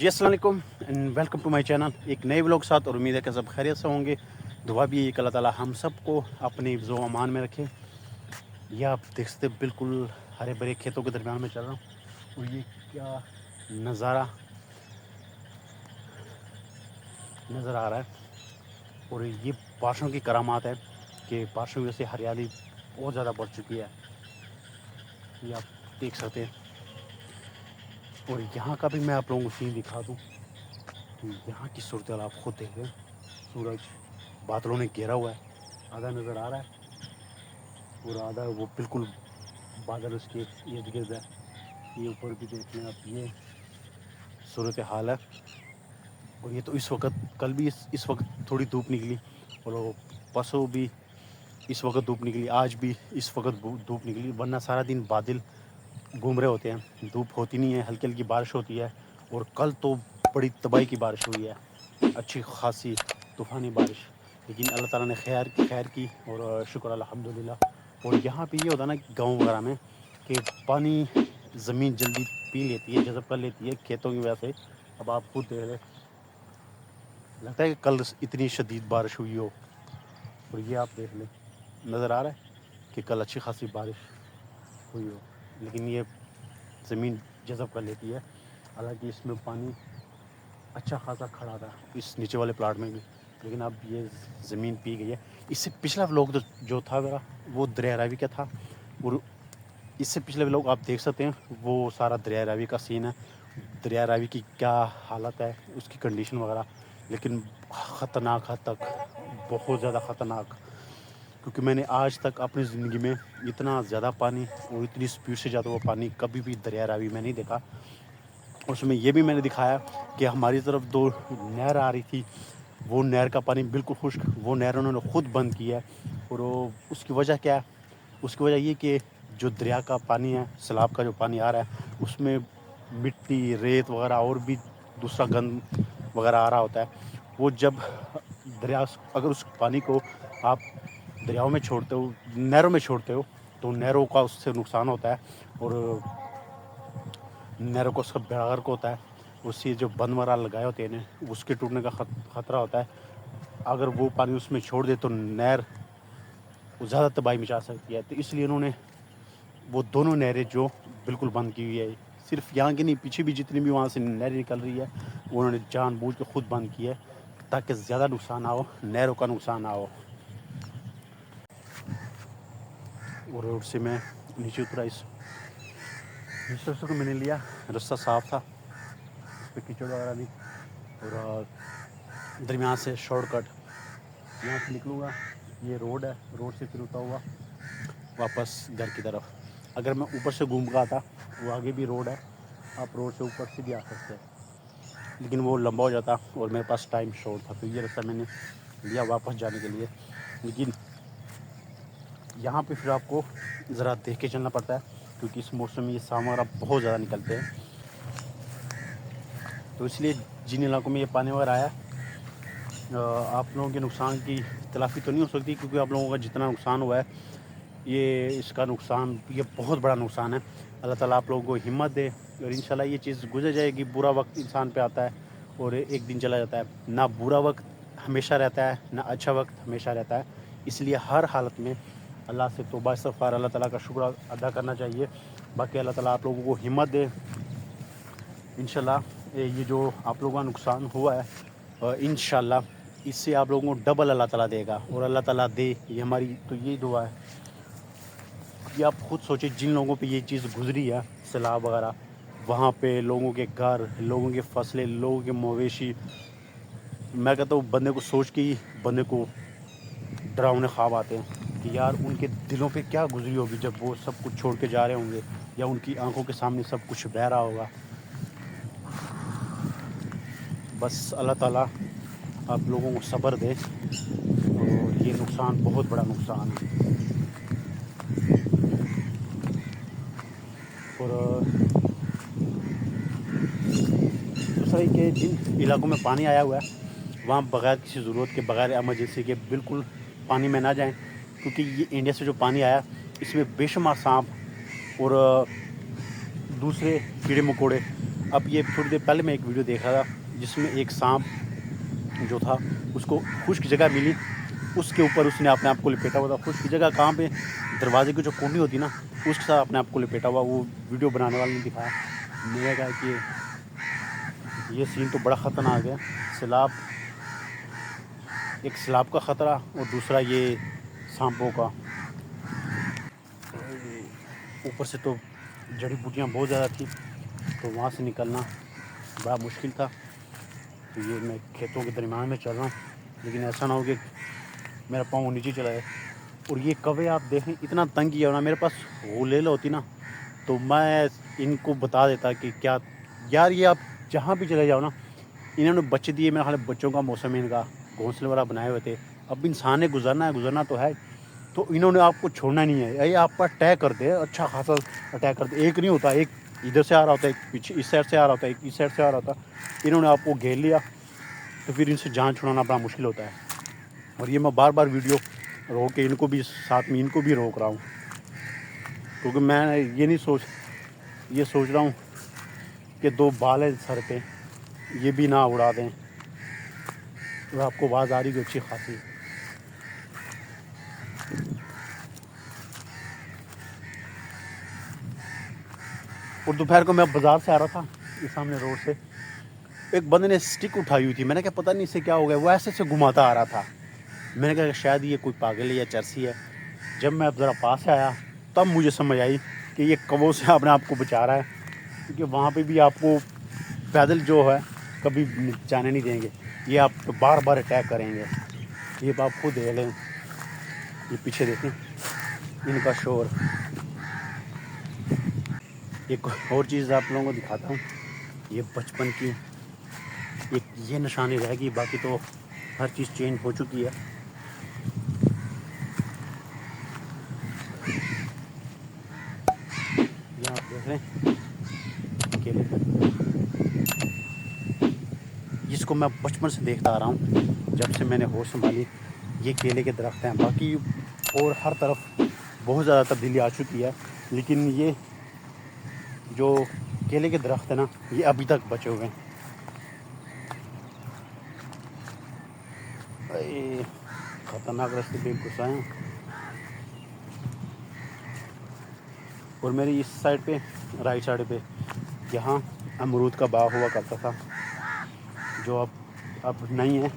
جی السلام علیکم and welcome to my channel. ایک نئے ولاگ ساتھ اور امید ہے کہ سب خیریت سے ہوں گے. دعا بھی ہے کہ اللہ تعالیٰ ہم سب کو اپنی حفظ و امان میں رکھے. یہ آپ دیکھ سکتے بالکل ہرے بھرے کھیتوں کے درمیان میں چل رہا ہوں اور یہ کیا نظارہ نظر آ رہا ہے. اور یہ بارشوں کی کرامات ہے کہ بارشوں کی وجہ سے ہریالی بہت زیادہ بڑھ چکی ہے. یہ آپ دیکھ سکتے ہیں. اور یہاں کا بھی میں آپ لوگوں کو سین دکھا دوں. یہاں کی صورتحال آپ خود دیکھ رہے ہیں. سورج بادلوں نے گھیرا ہوا ہے, آدھا نظر آ رہا ہے اور آدھا وہ بالکل بادل اس کے ارد گرد ہے. یہ اوپر بھی دیکھ لیں آپ, یہ صورتحال ہے. اور یہ تو اس وقت کل بھی اس وقت تھوڑی دھوپ نکلی اور پرسوں بھی اس وقت دھوپ نکلی, آج بھی اس وقت دھوپ نکلی, ورنہ سارا دن بادل گھوم رہے ہوتے ہیں. دھوپ ہوتی نہیں ہے, ہلکی ہلکی بارش ہوتی ہے. اور کل تو بڑی تباہی کی بارش ہوئی ہے, اچھی خاصی طوفانی بارش. لیکن اللہ تعالیٰ نے خیر کی اور شکر الحمدللہ. اور یہاں پہ یہ ہوتا ہے نا گاؤں وغیرہ میں کہ پانی زمین جلدی پی لیتی ہے, جذب کر لیتی ہے کھیتوں کی وجہ سے. اب آپ خود دیکھ رہے, لگتا ہے کہ کل اتنی شدید بارش ہوئی ہو. اور یہ آپ دیکھ لیں, نظر آ رہا ہے کہ کل اچھی خاصی بارش ہوئی ہو. لیکن یہ زمین جذب کر لیتی ہے. حالانکہ اس میں پانی اچھا خاصا کھڑا تھا اس نیچے والے پلاٹ میں بھی, لیکن اب یہ زمین پی گئی ہے. اس سے پچھلا ولاگ جو تھا میرا وہ دریا راوی کا تھا, اور اس سے پچھلے ولاگ آپ دیکھ سکتے ہیں وہ سارا دریا راوی کا سین ہے. دریا راوی کی کیا حالت ہے, اس کی کنڈیشن وغیرہ. لیکن خطرناک حد تک, بہت زیادہ خطرناک. کیونکہ میں نے آج تک اپنی زندگی میں اتنا زیادہ پانی اور اتنی اسپیڈ سے جاتا ہوا پانی کبھی بھی دریا راوی میں نہیں دیکھا. اس میں یہ بھی میں نے دکھایا کہ ہماری طرف دو نہر آ رہی تھی, وہ نہر کا پانی بالکل خشک, وہ نہر انہوں نے خود بند کی ہے. اور وہ اس کی وجہ کیا ہے, اس کی وجہ یہ کہ جو دریا کا پانی ہے, سیلاب کا جو پانی آ رہا ہے, اس میں مٹی ریت وغیرہ اور بھی دوسرا گند وغیرہ آ رہا ہوتا ہے. وہ جب دریا اگر اس پانی کو آپ دریاؤں میں چھوڑتے ہو, نہروں میں چھوڑتے ہو, تو نہروں کا اس سے نقصان ہوتا ہے. اور نہروں کو سب بیڑا کو ہوتا ہے. اس سے جو بند وغیرہ لگائے ہوتے ہیں اس کے ٹوٹنے کا خطرہ ہوتا ہے. اگر وہ پانی اس میں چھوڑ دے تو نہر زیادہ تباہی مچا سکتی ہے. تو اس لیے انہوں نے وہ دونوں نہریں جو بالکل بند کی ہوئی ہے, صرف یہاں کی نہیں پیچھے بھی جتنی بھی وہاں سے نہریں نکل رہی ہے وہ انہوں نے جان بوجھ کے خود بند کی ہے, تاکہ زیادہ نقصان نہ ہو, نہروں کا نقصان نہ ہو. اور روڈ سے میں نیچے اترا, اس رستے کو میں نے لیا, رستہ صاف تھا, اس پہ کیچڑ وغیرہ نہیں. اور درمیان سے شارٹ کٹ یہاں سے نکلوں گا, یہ روڈ ہے, روڈ سے پھر ہوتا ہوا واپس گھر کی طرف. اگر میں اوپر سے گھوم کر آتا, وہ آگے بھی روڈ ہے, آپ روڈ سے اوپر سے بھی آ سکتے ہیں, لیکن وہ لمبا ہو جاتا اور میرے پاس ٹائم شارٹ تھا, تو یہ رستہ میں نے لیا واپس جانے کے لیے. لیکن یہاں پہ پھر آپ کو ذرا دیکھ کے چلنا پڑتا ہے, کیونکہ اس موسم میں یہ سام وغیرہ بہت زیادہ نکلتے ہیں. تو اس لیے جن علاقوں میں یہ پانی وغیرہ آیا, آپ لوگوں کے نقصان کی تلافی تو نہیں ہو سکتی, کیونکہ آپ لوگوں کا جتنا نقصان ہوا ہے یہ اس کا نقصان, یہ بہت بڑا نقصان ہے. اللہ تعالیٰ آپ لوگوں کو ہمت دے, اور انشاءاللہ یہ چیز گزر جائے گی. برا وقت انسان پہ آتا ہے اور ایک دن چلا جاتا ہے, نہ برا وقت ہمیشہ رہتا ہے نہ اچھا وقت ہمیشہ رہتا ہے. اس لیے ہر حالت میں اللہ سے توبہ استغفار, اللہ تعالیٰ کا شکر ادا کرنا چاہیے. باقی اللہ تعالیٰ آپ لوگوں کو ہمت دے. انشاءاللہ یہ جو آپ لوگوں کا نقصان ہوا ہے, انشاءاللہ اس سے آپ لوگوں کو ڈبل اللہ تعالیٰ دے گا. اور اللہ تعالیٰ دے, یہ ہماری تو یہی دعا ہے. کہ آپ خود سوچیں جن لوگوں پہ یہ چیز گزری ہے, سیلاب وغیرہ, وہاں پہ لوگوں کے گھر, لوگوں کے فصلیں, لوگوں کے مویشی, میں کہتا ہوں بندے کو سوچ کے ہی بندے کو ڈراؤنے خواب آتے ہیں کہ یار ان کے دلوں پہ کیا گزری ہوگی جب وہ سب کچھ چھوڑ کے جا رہے ہوں گے, یا ان کی آنکھوں کے سامنے سب کچھ بہہ رہا ہوگا. بس اللہ تعالیٰ آپ لوگوں کو صبر دے, اور یہ نقصان بہت بڑا نقصان ہے. اور دوسرا یہ کہ جن علاقوں میں پانی آیا ہوا ہے وہاں بغیر کسی ضرورت کے, بغیر ایمرجنسی کے بالکل پانی میں نہ جائیں, کیونکہ یہ انڈیا سے جو پانی آیا اس میں بے شمار سانپ اور دوسرے کیڑے مکوڑے اب یہ تھوڑی دیر پہلے میں ایک ویڈیو دیکھ رہا تھا جس میں ایک سانپ جو تھا اس کو خشک جگہ ملی، اس کے اوپر اس نے اپنے آپ کو لپیٹا ہوا تھا. خشک جگہ کہاں پہ؟ دروازے کی جو کنڈی ہوتی نا اس کے ساتھ اپنے آپ کو لپیٹا ہوا. وہ ویڈیو بنانے والے نے دکھایا. میں نے کہا کہ یہ سین تو بڑا خطرناک ہے. سیلاب، ایک سیلاب کا خطرہ اور دوسرا یہ سانپوں کا. اوپر سے تو جڑی بوٹیاں بہت زیادہ تھیں تو وہاں سے نکلنا بڑا مشکل تھا. تو یہ میں کھیتوں کے درمیان میں چل رہا ہوں، لیکن ایسا نہ ہو کہ میرا پاؤں نیچے چلا جائے. اور یہ کوے آپ دیکھیں اتنا تنگ کیا ہونا. میرے پاس غلیل ہوتی نا تو میں ان کو بتا دیتا کہ کیا یار یہ آپ جہاں بھی چلے جاؤ نا. انہوں نے بچے دیے، میرا خیال ہے بچوں کا موسم ہے ان کا، گھونسلے والا بنائے ہوئے تھے. اب انسان نے گزرنا تو ہے، تو انہوں نے آپ کو چھوڑنا نہیں ہے. یہ آپ پر اٹیک کرتے ہیں، اچھا خاصا اٹیک کرتے. ایک نہیں ہوتا، ایک ادھر سے آ رہا ہوتا ہے، ایک پیچھے اس سائڈ سے آ رہا ہوتا ہے، ایک اس سائڈ سے آ رہا ہوتا ہے. انہوں نے آپ کو گھیر لیا تو پھر ان سے جان چھڑانا بڑا مشکل ہوتا ہے. اور یہ میں بار بار ویڈیو روک کے ان کو بھی ساتھ میں ان کو بھی روک رہا ہوں، کیونکہ میں یہ سوچ رہا ہوں کہ 2 بال ہیں سر پہ، یہ بھی نہ اڑا دیں. اور آپ کو آواز آ رہی ہے اچھی خاصی. اور دوپہر کو میں بازار سے آ رہا تھا، اس سامنے روڈ سے ایک بندے نے سٹک اٹھائی ہوئی تھی. میں نے کہا پتہ نہیں اس سے کیا ہو گیا، وہ ایسے گھماتا آ رہا تھا. میں نے کہا شاید یہ کوئی پاگل ہے یا چرسی ہے. جب میں اب ذرا پاس سے آیا تب مجھے سمجھ آئی کہ یہ کووں سے اپنے آپ کو بچا رہا ہے، کیونکہ وہاں پہ بھی آپ کو پیدل جو ہے کبھی جانے نہیں دیں گے. یہ آپ کو بار بار اٹیک کریں گے. یہ آپ خود دیکھ لیں، یہ پیچھے دیکھیں ان کا شور. ایک اور چیز آپ لوگوں کو دکھاتا ہوں، یہ بچپن کی ایک یہ نشانی رہ گئی، باقی تو ہر چیز چینج ہو چکی ہے. یہ آپ دیکھ رہے ہیں کیلے، جس کو میں بچپن سے دیکھتا آ رہا ہوں جب سے میں نے ہوش سنبھالی. یہ کیلے کے درخت ہیں. باقی اور ہر طرف بہت زیادہ تبدیلی آ چکی ہے، لیکن یہ جو کیلے کے درخت ہیں نا یہ ابھی تک بچے ہوئے ہیں. خطرناک راستے پہ گھس آئے ہیں. اور میری اس سائڈ پہ رائٹ سائڈ پہ یہاں امرود کا باغ ہوا کرتا تھا، جو اب نہیں ہے،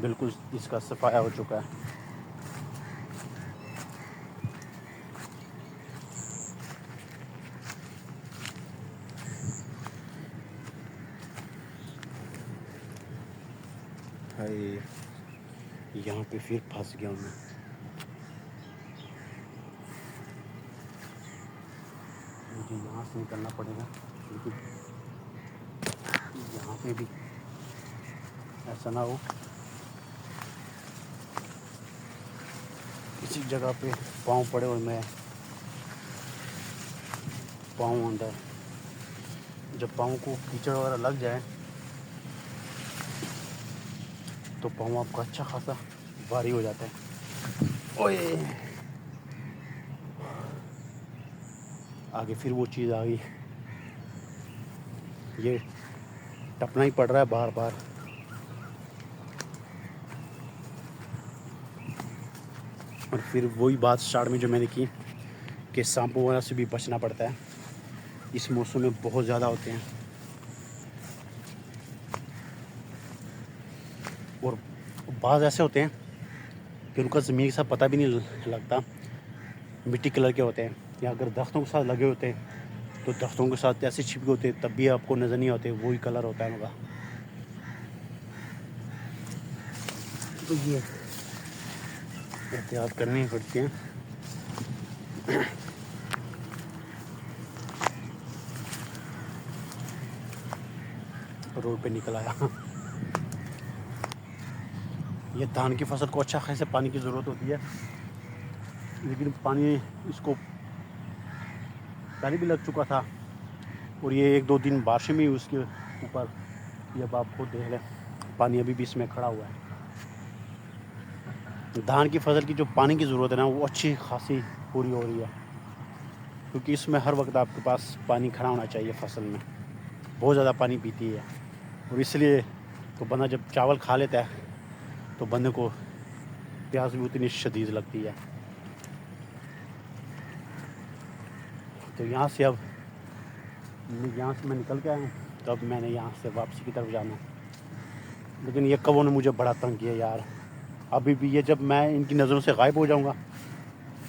بالکل اس کا صفایا ہو چکا ہے. یہاں پہ پھر پھنس گیا ہوں میں. مجھے یہاں سے نکلنا پڑے گا، کیونکہ یہاں پہ بھی ایسا نہ ہو کسی جگہ پہ پاؤں پڑے اور میں پاؤں اندر. جب پاؤں کو کیچڑ وغیرہ لگ جائے تو پاؤں آپ کا اچھا خاصا بھاری ہو جاتا ہے. اوئے آگے پھر وہ چیز آ گئی، یہ ٹپنا ہی پڑ رہا ہے بار بار. اور پھر وہی بات اسٹارٹ میں جو میں نے کی کہ سانپوں وغیرہ سے بھی بچنا پڑتا ہے، اس موسم میں بہت زیادہ ہوتے ہیں. اور بعض ایسے ہوتے ہیں کہ ان کا زمین کے ساتھ پتہ بھی نہیں لگتا، مٹی کلر کے ہوتے ہیں. یا اگر درختوں کے ساتھ لگے ہوتے ہیں تو درختوں کے ساتھ ایسے چھپے ہوتے ہیں تب بھی آپ کو نظر نہیں آتے، وہی کلر ہوتا ہے ان کا. تو یہ احتیاط کرنی پڑتی ہیں. روڈ پہ نکل آیا. یہ دھان کی فصل کو اچھا خاصے پانی کی ضرورت ہوتی ہے، لیکن پانی اس کو پہلے بھی لگ چکا تھا. اور یہ 1-2 دن بارشیں بھی اس کے اوپر، یہ اب آپ خود دیکھ لیں پانی ابھی بھی اس میں کھڑا ہوا ہے. دھان کی فصل کی جو پانی کی ضرورت ہے نا وہ اچھی خاصی پوری ہو رہی ہے، کیونکہ اس میں ہر وقت آپ کے پاس پانی کھڑا ہونا چاہیے فصل میں. بہت زیادہ پانی پیتی ہے، اور اس لیے تو بندہ جب چاول کھا لیتا ہے تو بندے کو پیاس بھی اتنی شدید لگتی ہے۔ تو یہاں سے میں نکل کے آیا ہوں، تو اب میں نے یہاں سے واپسی کی طرف جانا ہے۔ لیکن یہ کبوں نے مجھے بڑا تنگ کیا یار، ابھی بھی یہ جب میں ان کی نظروں سے غائب ہو جاؤں گا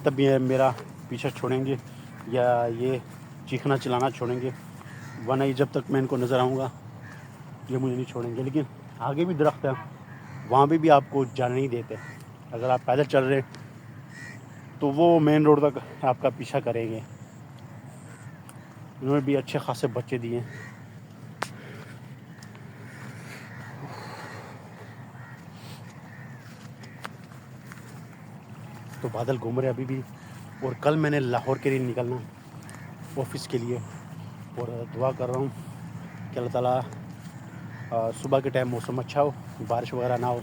تب یہ میرا پیچھا چھوڑیں گے یا یہ چیخنا چلانا چھوڑیں گے، ورنہ یہ جب تک میں ان کو نظر آؤں گا یہ مجھے نہیں چھوڑیں گے۔ لیکن آگے بھی درخت ہے، وہاں بھی آپ کو جانے نہیں دیتے۔ اگر آپ پیدل چل رہے تو وہ مین روڈ تک آپ کا پیچھا کریں گے۔ انہوں نے بھی اچھے خاصے بچے دیے ہیں۔ تو بادل گھوم رہے ابھی بھی، اور کل میں نے لاہور کے لیے نکلنا آفس کے لیے، اور دعا کر رہا ہوں کہ اللہ تعالیٰ صبح کے ٹائم موسم اچھا ہو، بارش وغیرہ نہ ہو،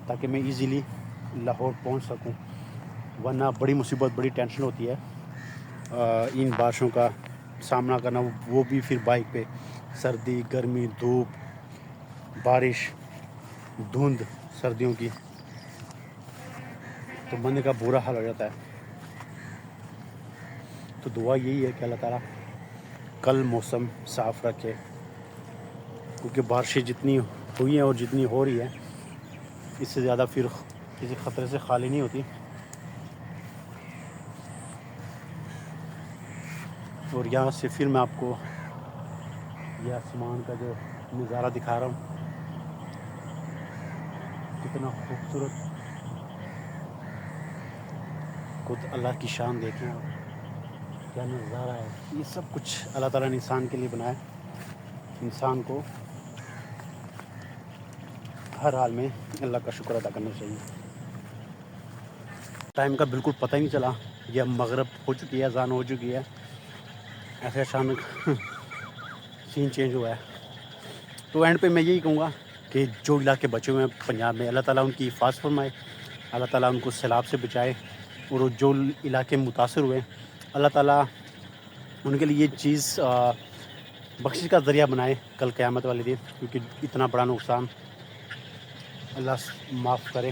تاکہ میں ایزیلی لاہور پہنچ سکوں، ورنہ بڑی مصیبت بڑی ٹینشن ہوتی ہے ان بارشوں کا سامنا کرنا، وہ بھی پھر بائک پہ، سردی گرمی دھوپ بارش دھند سردیوں کی، تو بندے کا برا حال ہو جاتا ہے۔ تو دعا یہی ہے کہ اللہ تعالیٰ کل موسم صاف رکھے، کیونکہ بارشیں جتنی ہوئی ہیں اور جتنی ہو رہی ہے اس سے زیادہ پھر کسی خطرے سے خالی نہیں ہوتی۔ اور یہاں سے پھر میں آپ کو یہ آسمان کا جو نظارہ دکھا رہا ہوں، کتنا خوبصورت، خود اللہ کی شان دیکھیں آپ، کیا نظارہ ہے۔ یہ سب کچھ اللہ تعالیٰ نے انسان کے لیے بنایا، انسان کو ہر حال میں اللہ کا شکر ادا کرنا چاہیے۔ ٹائم کا بالکل پتہ ہی نہیں چلا، یہ مغرب ہو چکی ہے، اذان ہو چکی ہے، ایسے اچانک سین چینج ہوا ہے۔ تو اینڈ پہ میں یہی کہوں گا کہ جو علاقے بچے ہوئے ہیں پنجاب میں، اللہ تعالیٰ ان کی حفاظت فرمائے، اللہ تعالیٰ ان کو سیلاب سے بچائے، اور جو علاقے متاثر ہوئے اللہ تعالیٰ ان کے لیے یہ چیز بخشش کا ذریعہ بنائے کل قیامت والے دن، کیونکہ اتنا بڑا نقصان اللہ معاف کرے،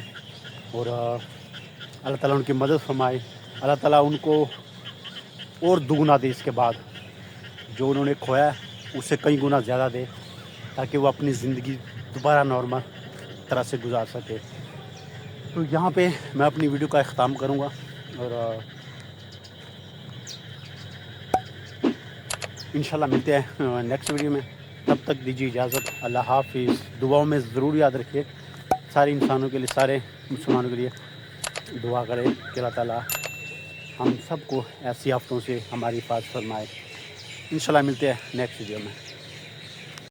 اور اللہ تعالیٰ ان کی مدد فرمائے، اللہ تعالیٰ ان کو اور دگنا دے، اس کے بعد جو انہوں نے کھویا ہے اس سے کئی گنا زیادہ دے، تاکہ وہ اپنی زندگی دوبارہ نارمل طرح سے گزار سکے۔ تو یہاں پہ میں اپنی ویڈیو کا اختتام کروں گا، اور انشاءاللہ ملتے ہیں نیکسٹ ویڈیو میں، تب تک دیجیے اجازت، اللہ حافظ۔ دعاؤں میں ضرور یاد رکھیے، سارے انسانوں کے لیے، سارے مسلمانوں کے لیے دعا کرے کہ اللہ تعالیٰ ہم سب کو ایسی آفتوں سے ہماری حفاظت فرمائے۔ انشاءاللہ ملتے ہیں نیکسٹ ویڈیو میں۔